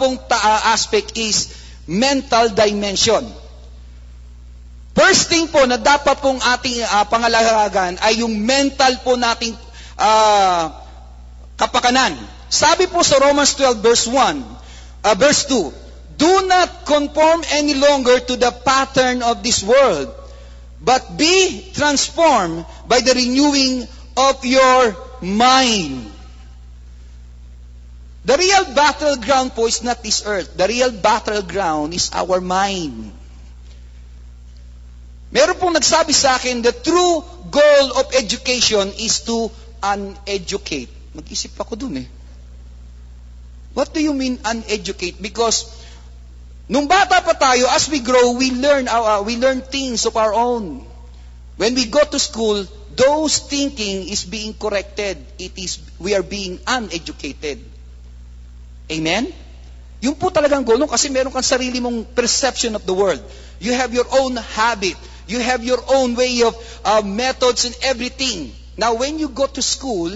pong aspect is mental dimension. First thing po na dapat pong ating pangalagaan ay yung mental po nating kapakanan. Sabi po sa Romans 12 verse 2, do not conform any longer to the pattern of this world, but be transformed by the renewing of your mind. The real battleground po is not this earth. The real battleground is our mind. Meron pong nagsabi sa akin, the true goal of education is to uneducate. Mag-isip ako dun eh. What do you mean uneducate? Because nung bata pa tayo, as we grow, we learn things of our own. When we go to school, those thinking is being corrected. We are being uneducated. Amen? Yung po talagang goal, kasi meron kang sarili mong perception of the world. You have your own habit. You have your own way of methods and everything. Now, when you go to school,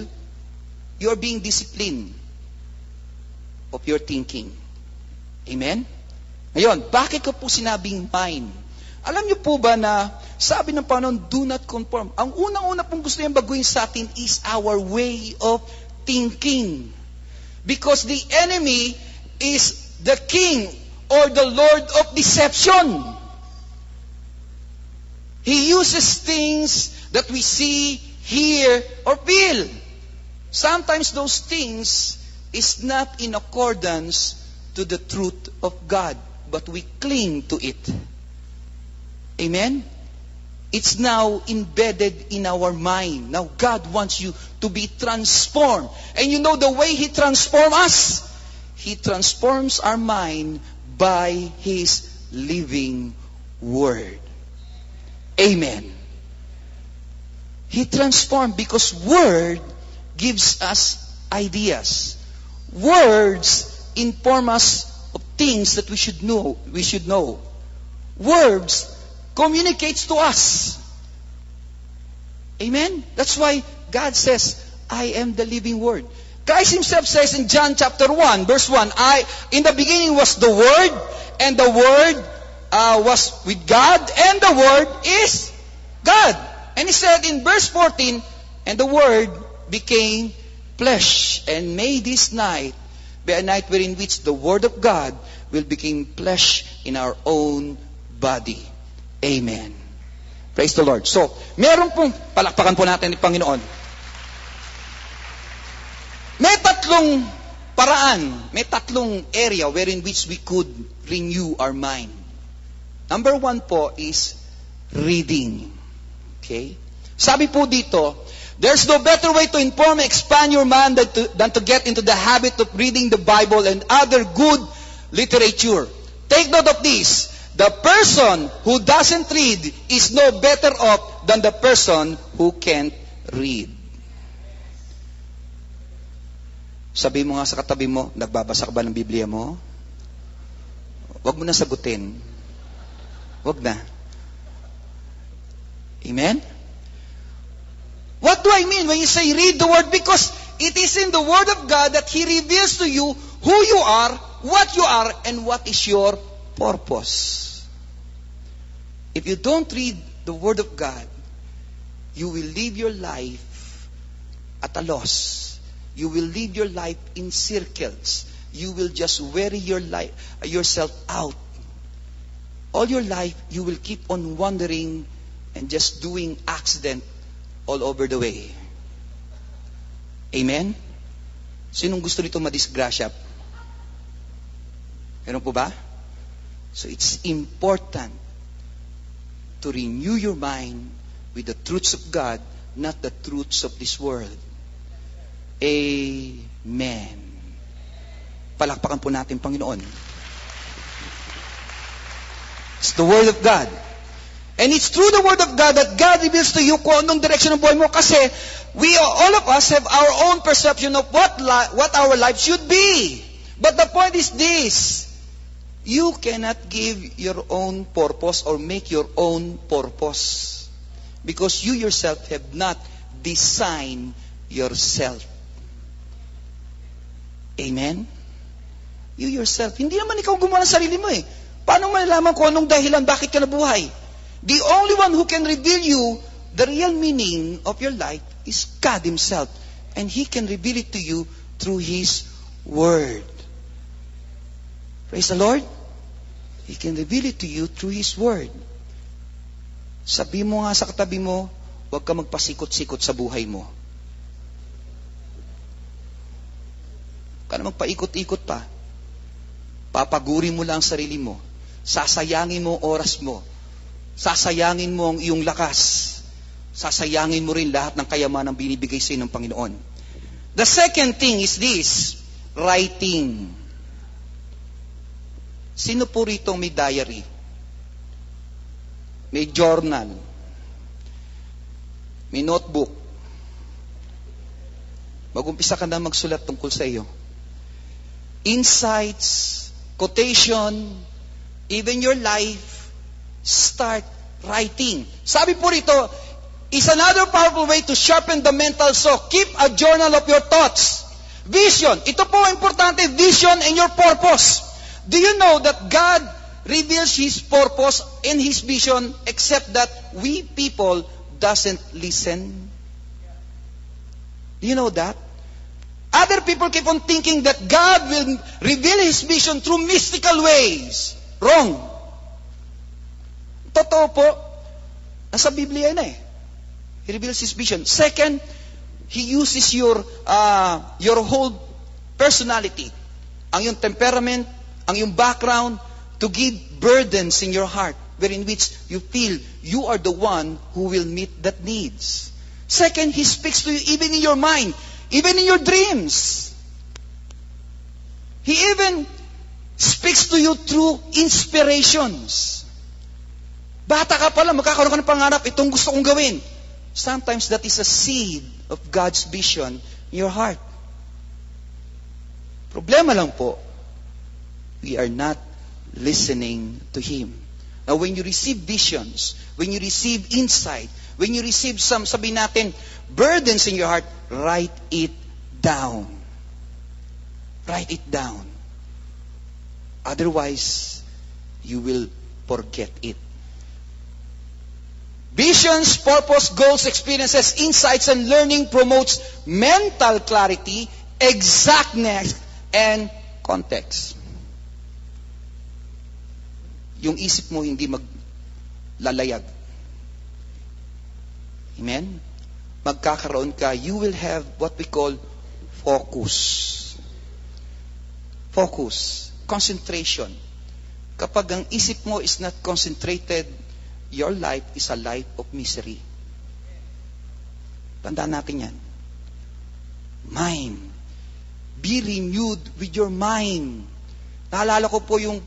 you are being disciplined of your thinking. Amen? Ngayon, bakit ko po sinabing mind? Alam niyo po ba na sabi ng Panginoon, do not conform. Ang unang-una pong gusto niyang baguhin sa atin is our way of thinking. Because the enemy is the king or the lord of deception. He uses things that we see, hear, or feel. Sometimes those things is not in accordance to the truth of God, but we cling to it. Amen? It's now embedded in our mind. Now God wants you to be transformed. And you know the way He transforms us? He transforms our mind by His living Word. Amen. He transformed because Word gives us ideas. Words inform us of things that we should know. Words communicates to us. Amen? That's why God says, I am the living Word. Christ Himself says in John chapter 1, verse 1, in the beginning was the Word, and the Word was with God, and the Word is God. And He said in verse 14, and the Word became flesh, and made this night be a night wherein which the Word of God will become flesh in our own body. Amen. Praise the Lord. So, meron pong, palakpakan po natin ni Panginoon. May tatlong paraan, may tatlong area wherein which we could renew our mind. Number 1 po is reading. Okay? Sabi po dito, there's no better way to inform and expand your mind than to get into the habit of reading the Bible and other good literature. Take note of this. The person who doesn't read is no better off than the person who can't read. Sabi mo nga sa katabi mo, nagbabasa ka ba ng Biblia mo? Huwag mo na sagutin. Huwag na. Amen? What do I mean when you say read the Word? Because it is in the Word of God that He reveals to you who you are, and what is your purpose. If you don't read the Word of God, you will live your life at a loss. You will live your life in circles. You will just weary yourself out. All your life, you will keep on wandering and just doing accident all over the way. Amen? Sinong gusto nito madisgrasya? Meron po ba? So it's important to renew your mind with the truths of God, not the truths of this world. Amen. Palakpakan po natin, Panginoon. It's the Word of God. And it's through the Word of God that God reveals to you kung anong direction ng buhay mo. Kasi all of us have our own perception of what our life should be. But the point is this. You cannot give your own purpose or make your own purpose. Because you yourself have not designed yourself. Amen? You yourself. Hindi naman ikaw gumawa ng sarili mo eh. Paano malalaman kung anong dahilan, bakit ka nabuhay? The only one who can reveal you the real meaning of your life is God Himself. And He can reveal it to you through His Word. Praise the Lord. He can reveal it to you through His Word. Sabi mo nga sa katabi mo, huwag ka magpasikot-sikot sa buhay mo. Huwag ka na magpaikot-ikot pa. Papaguri mo lang ang sarili mo. Sasayangin mo ang oras mo. Sasayangin mo ang iyong lakas. Sasayangin mo rin lahat ng kayamanang binibigay sa iyo ng Panginoon. The second thing is this, writing. Sino po rito may diary? May journal? May notebook? Mag-umpisa ka na magsulat tungkol sa iyo. Insights, quotation, even your life, start writing. Sabi po rito, is another powerful way to sharpen the mental saw. Keep a journal of your thoughts. Vision. Ito po importante, vision and your purpose. Do you know that God reveals His purpose and His vision except that we people doesn't listen? Do you know that? Other people keep on thinking that God will reveal His vision through mystical ways. Wrong. Totoo po. Nasa Biblia na eh. He reveals His vision. Second, He uses your whole personality, ang iyong temperament, ang iyong background, to give burdens in your heart, wherein which you feel you are the one who will meet that needs. Second, He speaks to you even in your mind, even in your dreams. He even speaks to you through inspirations. Bata ka pala, magkakaroon ka ng pangarap, itong gusto kong gawin. Sometimes that is a seed of God's vision in your heart. Problema lang po, we are not listening to Him. Now, when you receive visions, when you receive insight, when you receive some, sabihin natin, burdens in your heart, write it down. Write it down. Otherwise, you will forget it. Visions, purpose, goals, experiences, insights, and learning promotes mental clarity, exactness, and context. Yung isip mo hindi maglalayag. Amen? Magkakaroon ka, you will have what we call focus. Focus. Concentration. Kapag ang isip mo is not concentrated, your life is a life of misery. Tandaan natin yan. Mind. Be renewed with your mind. Naalala ko po yung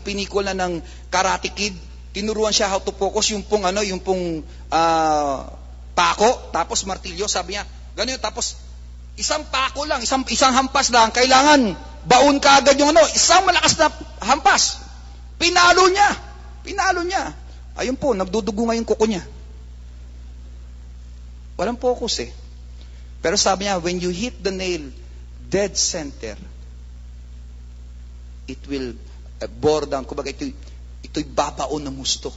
pelikula ng Karate Kid. Tinuruan siya how to focus, yung pong pako, tapos martilyo, sabi niya, ganyan, tapos isang pako lang, isang hampas lang, kailangan baon ka agad yung isang malakas na hampas. Pinalo niya. Ayun po, nagdudugo nga yung kuko niya. Walang focus eh. Pero sabi niya, when you hit the nail, dead center, it will bore down. Kumbaga, ito'y babaon ng gusto.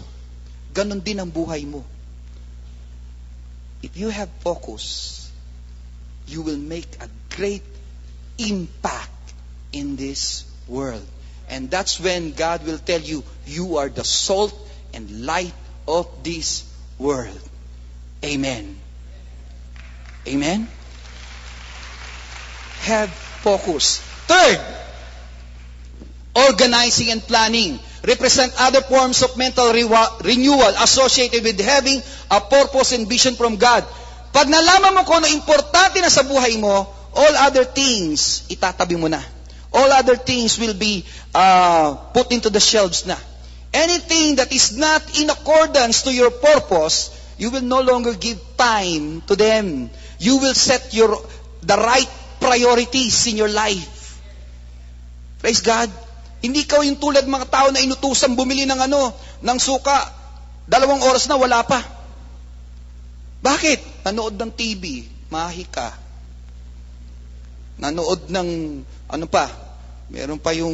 Ganon din ang buhay mo. If you have focus, you will make a great impact in this world. And that's when God will tell you, you are the salt and light of this world. Amen. Amen. Have focus. Third, organizing and planning represent other forms of mental renewal associated with having a purpose and vision from God. Pag nalaman mo kung ano importante na sa buhay mo, all other things, itatabi mo na. All other things will be put into the shelves na. Anything that is not in accordance to your purpose, you will no longer give time to them. You will set the right priorities in your life. Praise God. Hindi ka yung tulad mga tao na inutusan bumili ng suka. 2 oras na, wala pa. Bakit? Nanood ng TV, mahi ka. Nanood ng, Meron pa yung